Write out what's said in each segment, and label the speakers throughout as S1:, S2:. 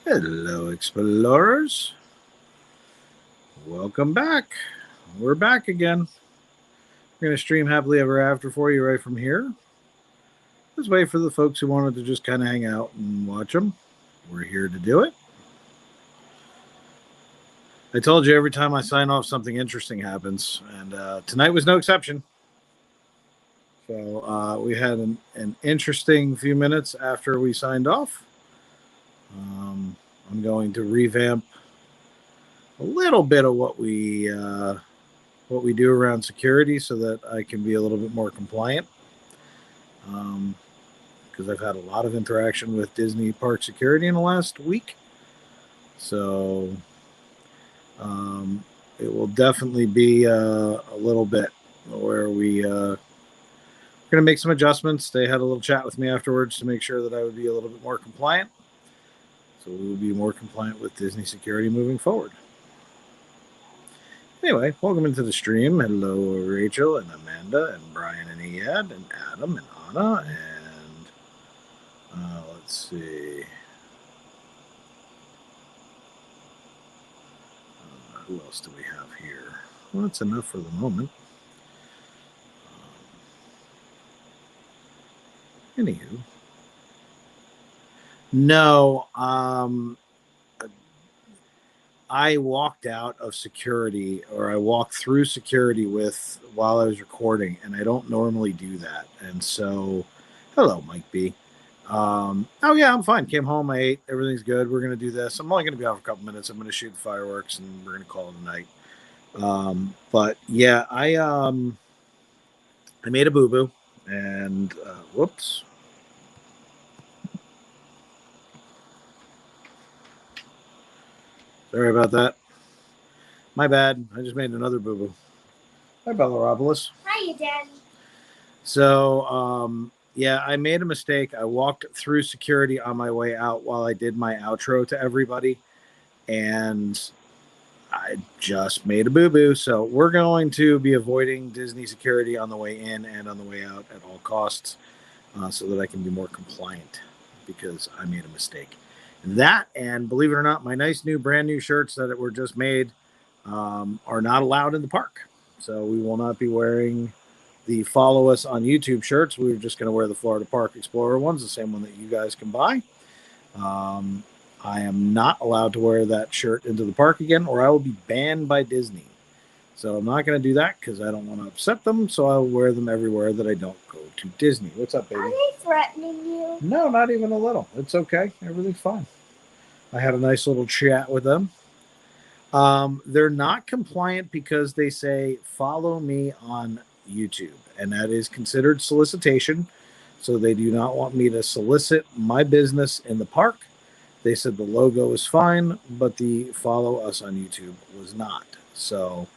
S1: Hello, explorers. Welcome back. We're back again. We're going to stream Happily Ever After for you right from here. Let's wait for the folks who wanted to just kind of hang out and watch them. We're here to do it. I told you every time I sign off, something interesting happens, and tonight was no exception. So we had an interesting few minutes after we signed off. I'm going to revamp a little bit of what we do around security so that I can be a little bit more compliant. Because I've had a lot of interaction with Disney park security in the last week. So it will definitely be a little bit where we're going to make some adjustments. They had a little chat with me afterwards to make sure that I would be a little bit more compliant. So we will be more compliant with Disney security moving forward. Anyway, welcome into the stream. Hello, Rachel and Amanda and Brian and Iyad and Adam and Anna and let's see. Who else do we have here? Well, that's enough for the moment. Anywho. No, I walked out of security, or I walked through security while I was recording, and I don't normally do that. And so, hello, Mike B. Oh yeah, I'm fine. Came home, I ate, everything's good. We're gonna do this. I'm only gonna be off for a couple minutes. I'm gonna shoot the fireworks, and we're gonna call it a night. But yeah, I made a boo boo, and whoops. Sorry about that. My bad. I just made another boo boo. Hi, Bellaropolis.
S2: Hi, Daddy.
S1: So, yeah, I made a mistake. I walked through security on my way out while I did my outro to everybody, and I just made a boo boo. So, we're going to be avoiding Disney security on the way in and on the way out at all costs so that I can be more compliant because I made a mistake. That, and believe it or not, my nice new brand new shirts that were just made are not allowed in the park. So, we will not be wearing the follow us on YouTube shirts. We were just going to wear the Florida Park Explorer ones, the same one that you guys can buy. I am not allowed to wear that shirt into the park again, or I will be banned by Disney. So I'm not going to do that because I don't want to upset them. So I'll wear them everywhere that I don't go to Disney. What's up, baby?
S2: Are they threatening you?
S1: No, not even a little. It's okay. Everything's fine. I had a nice little chat with them. They're not compliant because they say, follow me on YouTube, and that is considered solicitation. So they do not want me to solicit my business in the park. They said the logo is fine, but the follow us on YouTube was not. So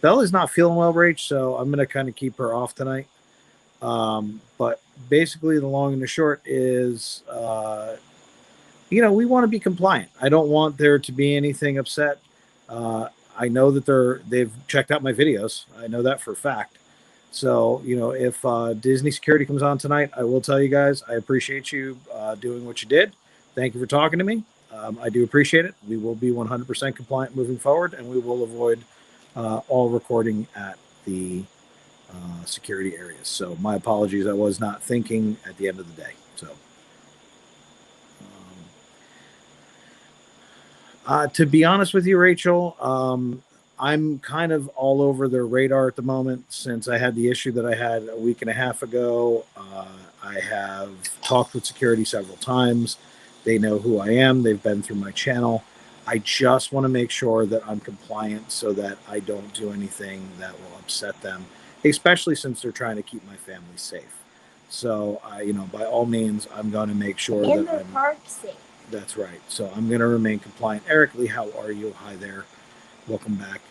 S1: Bella's not feeling well, Rach, so I'm going to kind of keep her off tonight. But basically, the long and the short is, we want to be compliant. I don't want there to be anything upset. I know that they've checked out my videos. I know that for a fact. So, if Disney security comes on tonight, I will tell you guys, I appreciate you doing what you did. Thank you for talking to me. I do appreciate it. We will be 100% compliant moving forward, and we will avoid all recording at the security areas. So my apologies. I was not thinking at the end of the day. So to be honest with you, Rachel, I'm kind of all over their radar at the moment since I had the issue that I had a week and a half ago. I have talked with security several times. They know who I am. They've been through my channel. I just want to make sure that I'm compliant so that I don't do anything that will upset them, especially since they're trying to keep my family safe. So, by all means, I'm going to make sure
S2: that
S1: I'm
S2: park safe.
S1: That's right. So I'm going to remain compliant. Eric Lee, how are you? Hi there. Welcome back.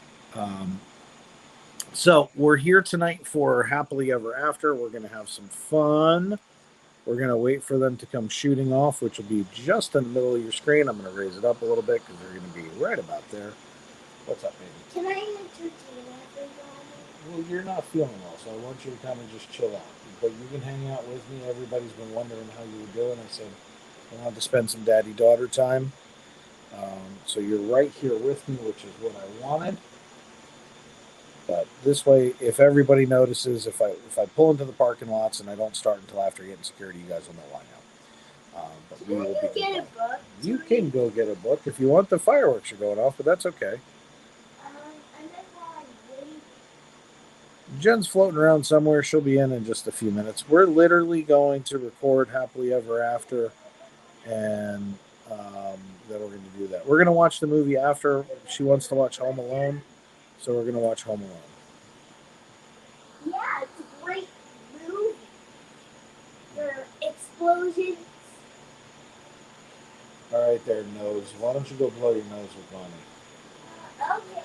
S1: So we're here tonight for Happily Ever After. We're going to have some fun. We're going to wait for them to come shooting off, which will be just in the middle of your screen. I'm going to raise it up a little bit because they're going to be right about there. What's up, baby?
S2: Can I entertain everybody?
S1: Well, you're not feeling well, so I want you to kind of just chill out. But you can hang out with me. Everybody's been wondering how you were doing. I said I wanted to spend some daddy-daughter time. So you're right here with me, which is what I wanted. But this way, if everybody notices, if I pull into the parking lots and I don't start until after getting security, you guys will know why now. But we will be
S2: Get a
S1: compliant.
S2: book.
S1: You can go get a book if you want. The fireworks are going off, but that's okay.
S2: And then while I wait.
S1: Jen's floating around somewhere. She'll be in just a few minutes. We're literally going to record Happily Ever After, and then we're going to do that. We're going to watch the movie after. She wants to watch Home Alone, so we're going to watch Home Alone.
S2: Yeah, it's a great movie. There are explosions.
S1: All right, there, nose. Why don't you go blow your nose with Bonnie?
S2: Okay.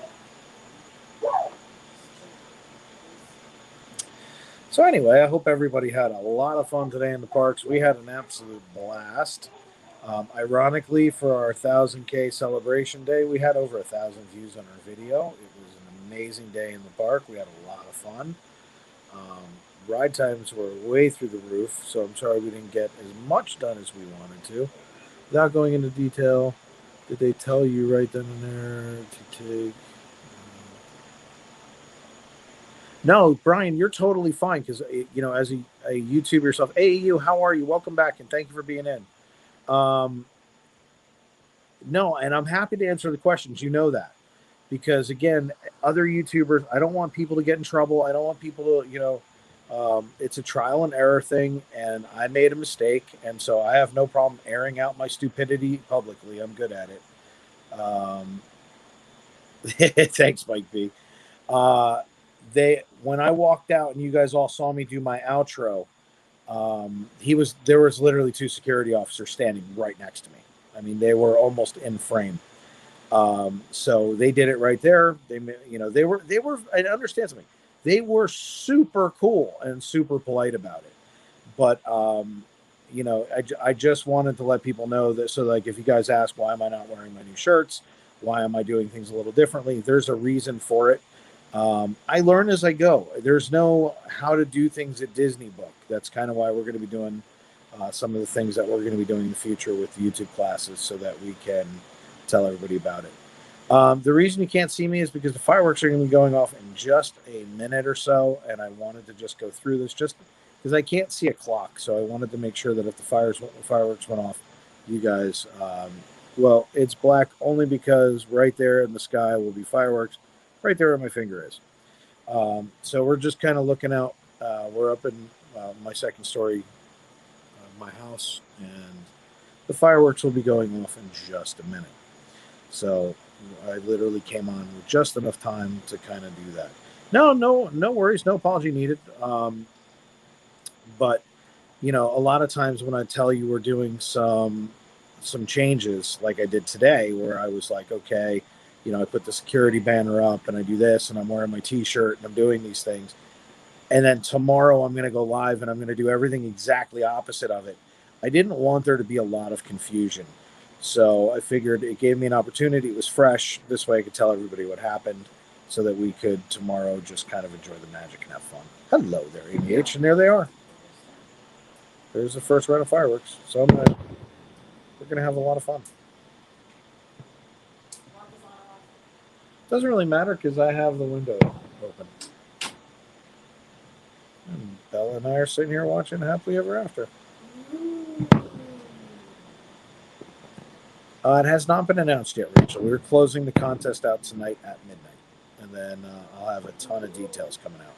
S1: So anyway, I hope everybody had a lot of fun today in the parks. We had an absolute blast. Ironically, for our 1000K celebration day, we had over 1,000 views on our video. It was an amazing day in the park. We had a lot of fun. Ride times were way through the roof, so I'm sorry we didn't get as much done as we wanted to. Without going into detail, did they tell you right then and there to take? No, Brian, you're totally fine because as a YouTuber yourself. AEU, how are you? Welcome back and thank you for being in. No, and I'm happy to answer the questions. You know that because again, other YouTubers, I don't want people to get in trouble. I don't want people to, it's a trial and error thing, and I made a mistake, and so I have no problem airing out my stupidity publicly. I'm good at it. Thanks, Mike B. When I walked out and you guys all saw me do my outro, there was literally 2 security officers standing right next to me. I mean, they were almost in frame. So they did it right there. They were, I understand something. They were super cool and super polite about it. But, I just wanted to let people know that. So like, if you guys ask, why am I not wearing my new shirts? Why am I doing things a little differently? There's a reason for it. I learn as I go. There's no how to do things at Disney book. That's kind of why we're going to be doing some of the things that we're going to be doing in the future with YouTube classes so that we can tell everybody about it. The reason you can't see me is because the fireworks are going to be going off in just a minute or so, and I wanted to just go through this just because I can't see a clock. So I wanted to make sure that if the fireworks went off, you guys, well, it's black only because right there in the sky will be fireworks. Right there where my finger is. So we're just kind of looking out. We're up in my second story, my house, and the fireworks will be going off in just a minute. So I literally came on with just enough time to kind of do that. No worries, no apology needed. But a lot of times when I tell you we're doing some changes, like I did today, where I was like, okay. I put the security banner up and I do this and I'm wearing my t-shirt and I'm doing these things. And then tomorrow I'm going to go live and I'm going to do everything exactly opposite of it. I didn't want there to be a lot of confusion. So I figured it gave me an opportunity. It was fresh. This way I could tell everybody what happened so that we could tomorrow just kind of enjoy the magic and have fun. Hello there, ABH. And there they are. There's the first round of fireworks. So we're going to have a lot of fun. Doesn't really matter because I have the window open. And Bella and I are sitting here watching Happily Ever After. It has not been announced yet, Rachel. We're closing the contest out tonight at midnight. And then I'll have a ton of details coming out.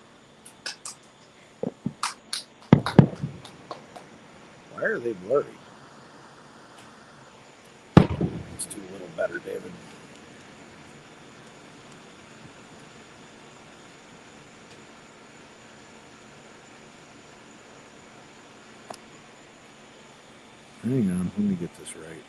S1: Why are they blurry? Let's do a little better, David. Hang on, let me get this right.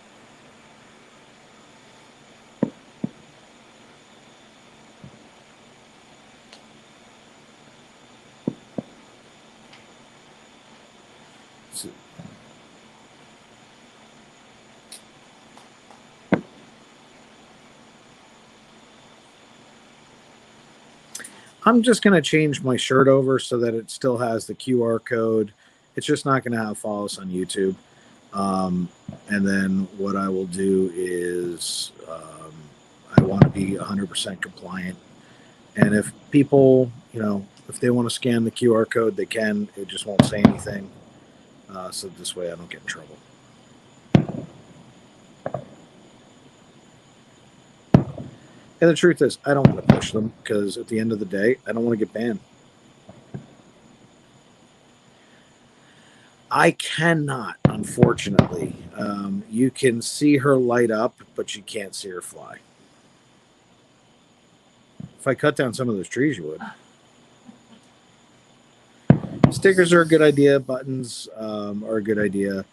S1: I'm just going to change my shirt over so that it still has the QR code. It's just not going to have follow us on YouTube. And then what I will do is I want to be 100% compliant. And if people, if they want to scan the QR code, they can. It just won't say anything. So this way I don't get in trouble. And the truth is, I don't want to push them because at the end of the day, I don't want to get banned. I cannot, unfortunately. You can see her light up, but you can't see her fly. If I cut down some of those trees, you would. Stickers are a good idea. Buttons are a good idea.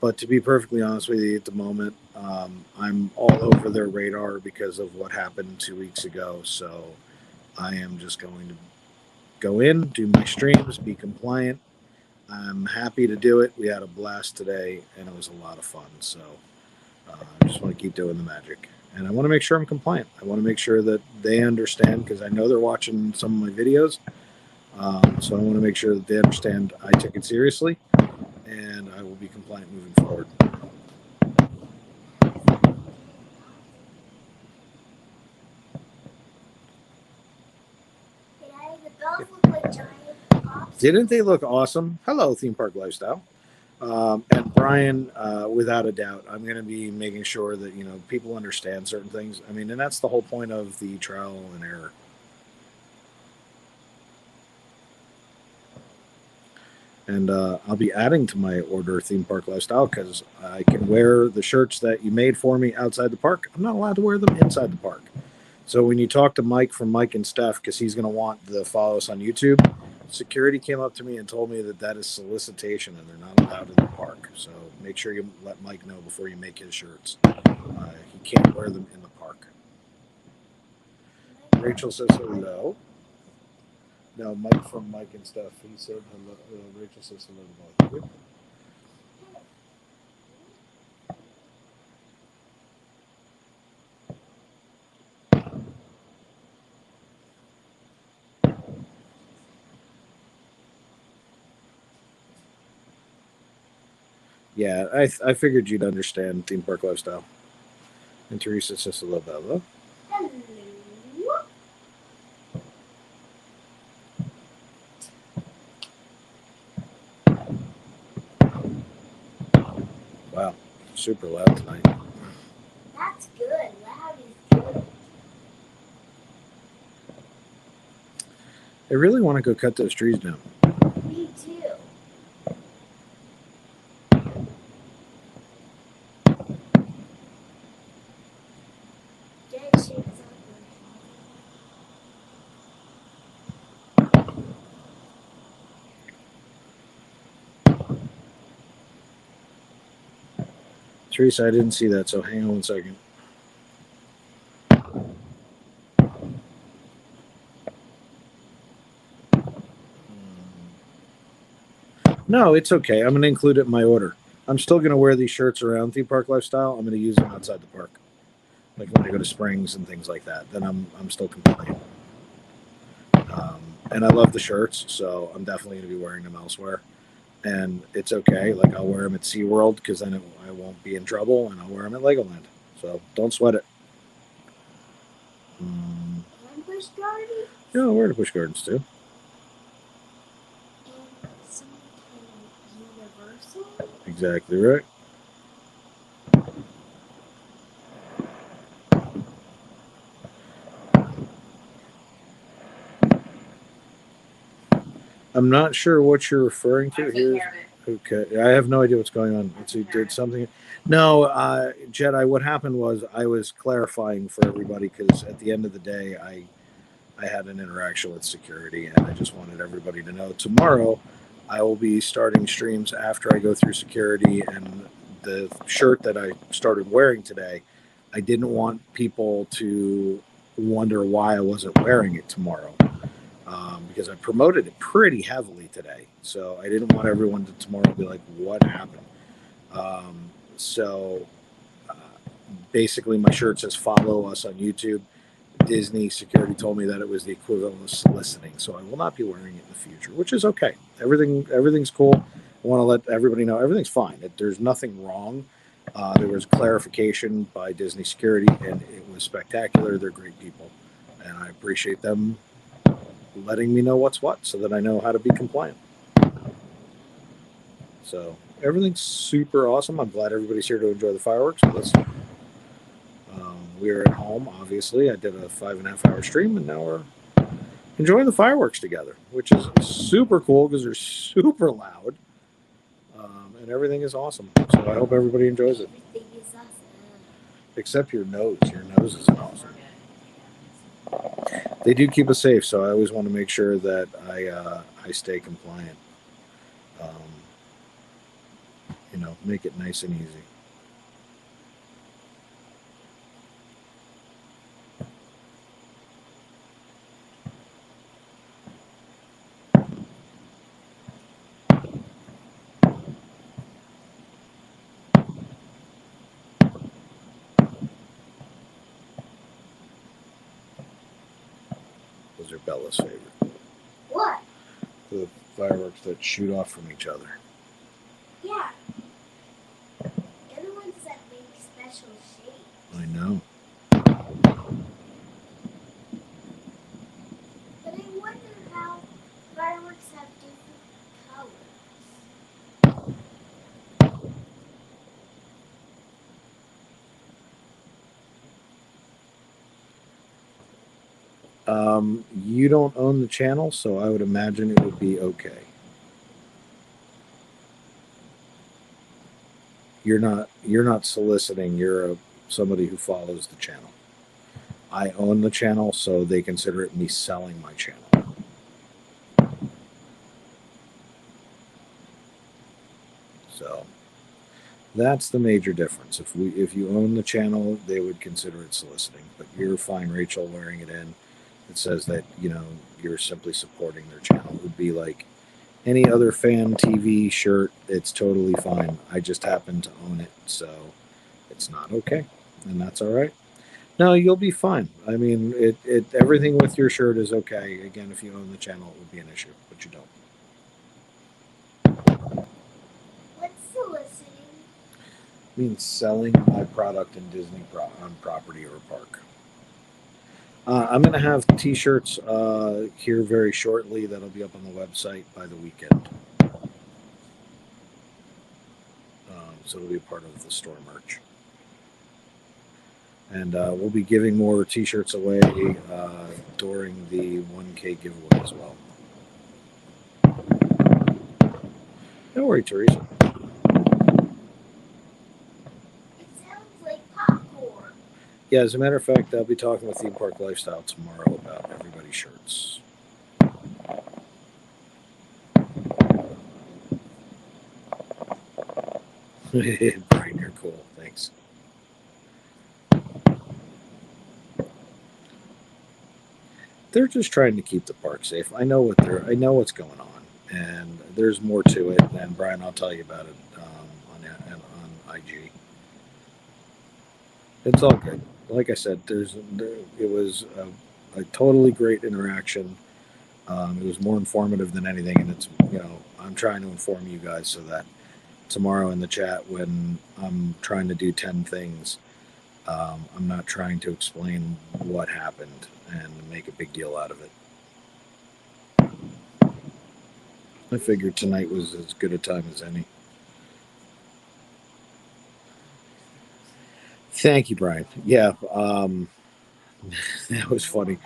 S1: But to be perfectly honest with you, at the moment, I'm all over their radar because of what happened 2 weeks ago. So I am just going to go in, do my streams, be compliant. I'm happy to do it. We had a blast today, and it was a lot of fun. So I just want to keep doing the magic. And I want to make sure I'm compliant. I want to make sure that they understand because I know they're watching some of my videos. So I want to make sure that they understand I took it seriously, and I will be compliant moving forward.
S2: The bells look like giant pops.
S1: Didn't they look awesome? Hello, Theme Park Lifestyle. And Brian, without a doubt, I'm going to be making sure that people understand certain things. I mean, and that's the whole point of the trial and error. And I'll be adding to my order Theme Park Lifestyle because I can wear the shirts that you made for me outside the park. I'm not allowed to wear them inside the park. So when you talk to Mike from Mike and Steph, because he's going to want to follow us on YouTube, security came up to me and told me that is solicitation and they're not allowed in the park. So make sure you let Mike know before you make his shirts. He can't wear them in the park. Rachel says hello. No, Mike from Mike and Steph. He said hello. Rachel says hello to both of you. Yeah, I figured you'd understand Theme Park Lifestyle. And Teresa says hello, Bella.
S2: Hello.
S1: Wow, super loud tonight.
S2: That's good. Loud is good.
S1: I really want to go cut those trees down.
S2: Me too. Dead shapes up.
S1: Teresa, I didn't see that, so hang on 1 second. No, it's okay. I'm going to include it in my order. I'm still going to wear these shirts around Theme Park Lifestyle. I'm going to use them outside the park, like when I go to Springs and things like that. Then I'm still compliant. And I love the shirts, so I'm definitely going to be wearing them elsewhere. And it's okay. Like I'll wear them at SeaWorld because then I won't be in trouble, and I'll wear them at Legoland. So don't sweat it.
S2: And Busch Gardens.
S1: Yeah, I'll wear the Busch Gardens too.
S2: And something Universal.
S1: Exactly right. I'm not sure what you're referring to here. Okay, I have no idea what's going on. Let's see, did something? No, Jedi. What happened was I was clarifying for everybody because at the end of the day, I had an interaction with security, and I just wanted everybody to know tomorrow I will be starting streams after I go through security, and the shirt that I started wearing today, I didn't want people to wonder why I wasn't wearing it tomorrow. Because I promoted it pretty heavily today. So I didn't want everyone to tomorrow be like, what happened? So basically, my shirt says follow us on YouTube. Disney security told me that it was the equivalent of soliciting. So I will not be wearing it in the future, which is okay. Everything's cool. want to let everybody know everything's fine. There's nothing wrong. There was clarification by Disney Security, and it was spectacular. They're great people, and I appreciate them letting me know what's what so that I know how to be compliant. So everything's super awesome. I'm glad everybody's here to enjoy the fireworks with us. We're at home, obviously. I did a 5.5 hour stream, and now we're enjoying the fireworks together, which is super cool because they're super loud, and everything is awesome. So I hope everybody enjoys it.
S2: Everything is awesome.
S1: Except your nose. Your nose isn't awesome. They do keep us safe, so I always want to make sure that I stay compliant. Make it nice and easy. Those are Bella's favorite.
S2: What?
S1: The fireworks that shoot off from each other.
S2: Yeah. The other ones that make special shapes.
S1: I know.
S2: But I wonder how fireworks have different colors.
S1: You don't own the channel, so I would imagine it would be okay. You're not soliciting. You're somebody who follows the channel. I own the channel, so they consider it me selling my channel. So that's the major difference. If you own the channel, they would consider it soliciting. But you're fine, Rachel, wearing it in. It says that you're simply supporting their channel. It would be like any other fan TV shirt. It's totally fine. I just happen to own it, so it's not okay, and that's all right. No, you'll be fine. I mean, everything with your shirt is okay. Again, if you own the channel, it would be an issue, but you don't.
S2: What's soliciting?
S1: It means selling my product in Disney on property or park. I'm going to have T-shirts here very shortly. That'll be up on the website by the weekend. So it'll be a part of the store merch. And we'll be giving more T-shirts away during the 1K giveaway as well. Don't worry, Teresa.
S2: It sounds like popcorn.
S1: Yeah, as a matter of fact, I'll be talking with Theme Park Lifestyle tomorrow about everybody's shirts. Brian, you're cool. Thanks. They're just trying to keep the park safe. I know what's going on, and there's more to it. And Brian, I'll tell you about it on IG. It's all good. Like I said, it was a totally great interaction. It was more informative than anything, and it's I'm trying to inform you guys so that tomorrow in the chat when I'm trying to do 10 things, I'm not trying to explain what happened and make a big deal out of it. I figured tonight was as good a time as any. Thank you, Brian. Yeah, that was funny.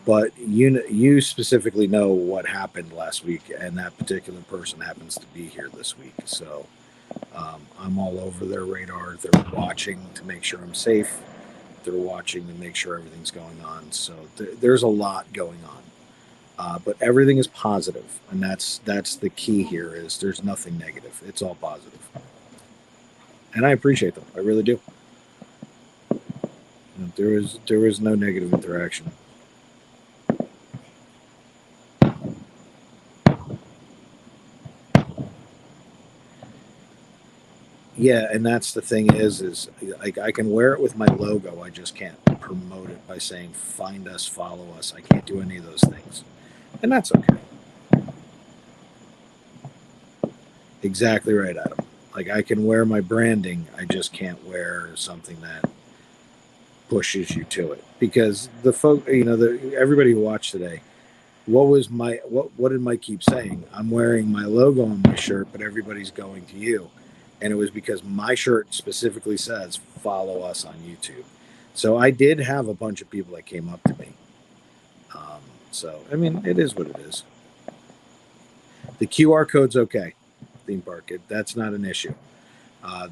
S1: But you specifically know what happened last week, and that particular person happens to be here this week. So I'm all over their radar. They're watching to make sure I'm safe. They're watching to make sure everything's going on. So there's a lot going on, but everything is positive, and that's the key here. Is there's nothing negative. It's all positive, and I appreciate them. I really do. There is no negative interaction. Yeah, and that's the thing is like I can wear it with my logo. I just can't promote it by saying find us, follow us. I can't do any of those things, and that's okay. Exactly right, Adam. Like I can wear my branding, I just can't wear something that pushes you to it because the folk, everybody who watched today, what did Mike keep saying? I'm wearing my logo on my shirt, but everybody's going to you, and it was because my shirt specifically says follow us on YouTube. So I did have a bunch of people that came up to me. Um, so I mean, it is what it is. The QR code's okay. Theme park, that's not an issue.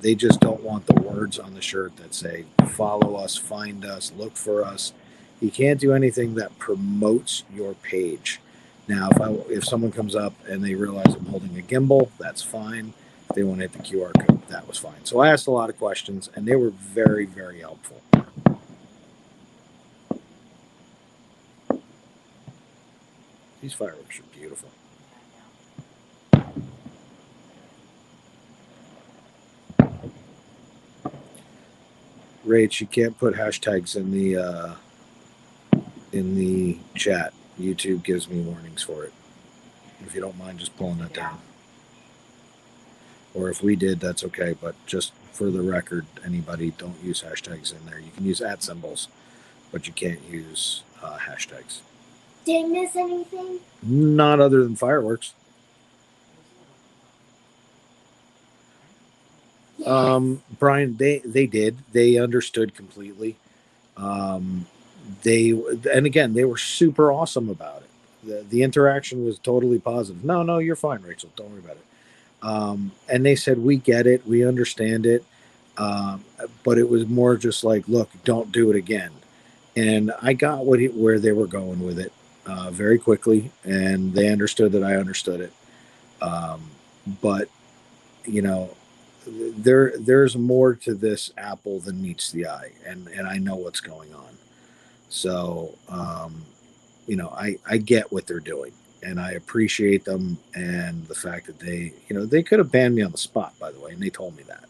S1: They just don't want the words on the shirt that say follow us, find us, look for us. You can't do anything that promotes your page. Now, if someone comes up and they realize I'm holding a gimbal, that's fine. If they want to hit the QR code, that was fine. So I asked a lot of questions, and they were very, very helpful. These fireworks are beautiful. Rach, you can't put hashtags in the chat. YouTube gives me warnings for it. If you don't mind just pulling that down. Or if we did, that's okay. But just for the record, anybody, don't use hashtags in there. You can use at symbols, but you can't use hashtags.
S2: Did I miss anything?
S1: Not other than fireworks.
S2: Yes.
S1: Brian, they did. They understood completely. They and again, they were super awesome about it. The interaction was totally positive. No, no, you're fine, Rachel. Don't worry about it. And they said, we get it, we understand it, but it was more just like, look, don't do it again. And I got where they were going with it very quickly, and they understood that I understood it. But you know, there's more to this apple than meets the eye, and I know what's going on. So I get what they're doing, and I appreciate them and the fact that they could have banned me on the spot, by the way, and they told me that.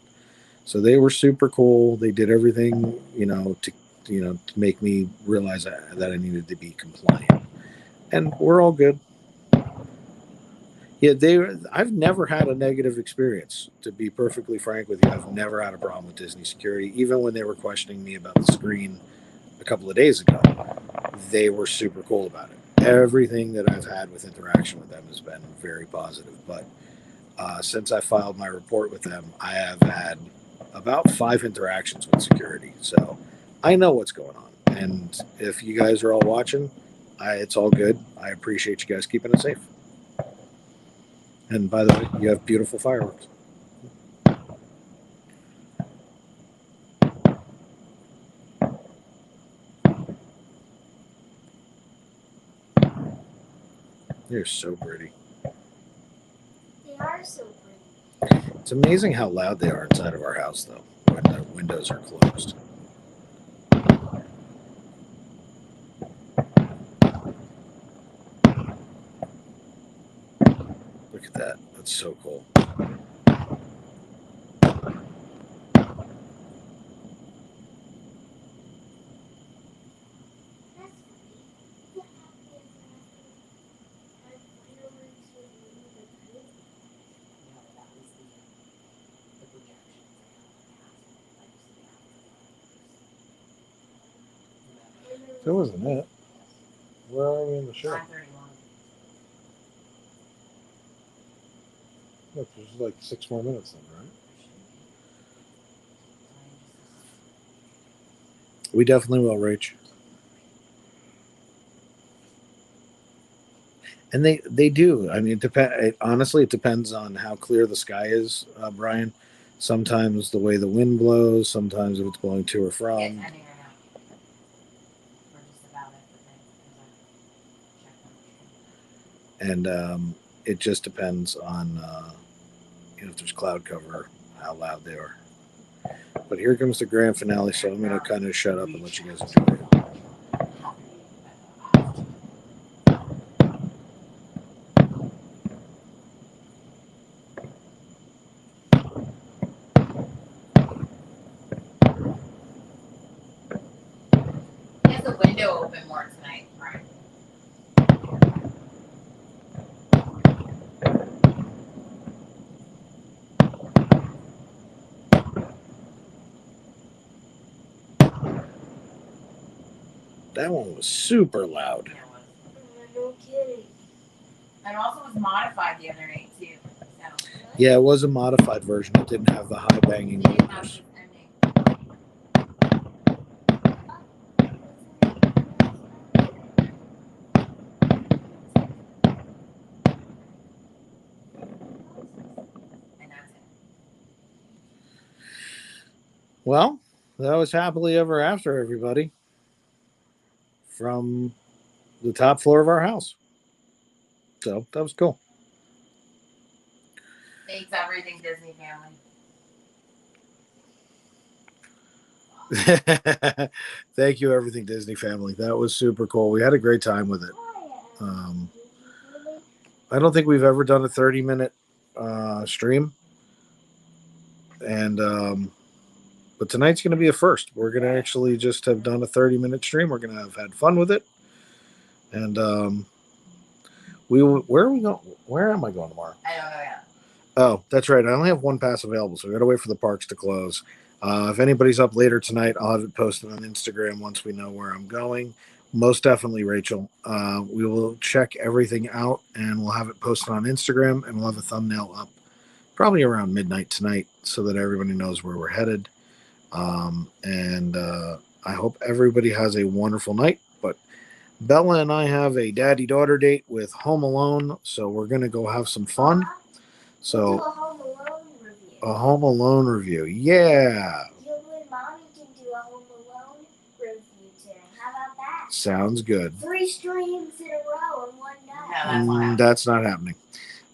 S1: So they were super cool. They did everything to make me realize that I needed to be compliant, and we're all good. Yeah, I've never had a negative experience. To be perfectly frank with you, I've never had a problem with Disney security. Even when they were questioning me about the screen a couple of days ago, they were super cool about it. Everything that I've had with interaction with them has been very positive. But since I filed my report with them, I have had about 5 interactions with security. So I know what's going on. And if you guys are all watching, it's all good. I appreciate you guys keeping it safe. And by the way, you have beautiful fireworks. They're so pretty.
S2: They are so pretty.
S1: It's amazing how loud they are inside of our house, though, when the windows are closed. Look at that. That's so cool. That wasn't it. Where are we in the show?
S3: 5:31.
S1: Look, there's like 6 more minutes then, right? We definitely will, Rach. And they do. I mean, honestly, it depends on how clear the sky is, Brian. Sometimes the way the wind blows. Sometimes if it's blowing to or
S3: It's
S1: from.
S3: ending right now. We're just about at the thing.
S1: And it just depends on if there's cloud cover, how loud they are. But here comes the grand finale, so I'm going to kind of shut up and let you guys enjoy it.
S3: He has the window open more tonight, Brian.
S1: That one was super loud.
S3: Yeah, it was.
S2: No kidding.
S3: And also was modified the other night too. So
S1: Yeah, it was a modified version. It didn't have the high banging
S3: it didn't have
S1: wheels.
S3: this ending. And that's it.
S1: Well, that was happily ever after, everybody. From the top floor of our house. So that was cool.
S3: Thanks everything Disney family.
S1: Thank you, everything Disney family. That was super cool. We had a great time with it. I don't think we've ever done a 30-minute stream, and but tonight's going to be a first. We're going to actually just have done a 30-minute stream. We're going to have had fun with it, and where are we going? Where am I going tomorrow?
S3: I don't know yet.
S1: Oh, that's right. I only have one pass available, so we got to wait for the parks to close. If anybody's up later tonight, I'll have it posted on Instagram once we know where I'm going. Most definitely, Rachel. We will check everything out and we'll have it posted on Instagram and we'll have a thumbnail up probably around midnight tonight so that everybody knows where we're headed. And I hope everybody has a wonderful night. But Bella and I have a daddy-daughter date with Home Alone, so we're going to go have some fun. So
S2: do a Home Alone review.
S1: a Home Alone review. Yeah.
S2: You and Mommy can do a Home Alone review today. How about that?
S1: Sounds good.
S2: 3 streams in a row in one night.
S3: Yeah,
S1: That's not happening.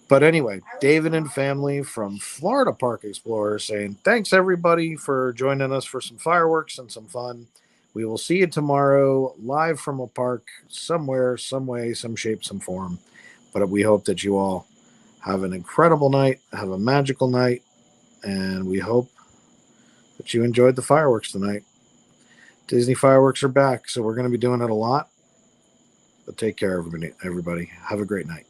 S1: But anyway, David and family from Florida Park Explorer saying, thanks everybody for joining us for some fireworks and some fun. We will see you tomorrow live from a park somewhere, some way, some shape, some form. But we hope that you all have an incredible night, have a magical night, and we hope that you enjoyed the fireworks tonight. Disney fireworks are back, so we're going to be doing it a lot. But take care, everybody. Have a great night.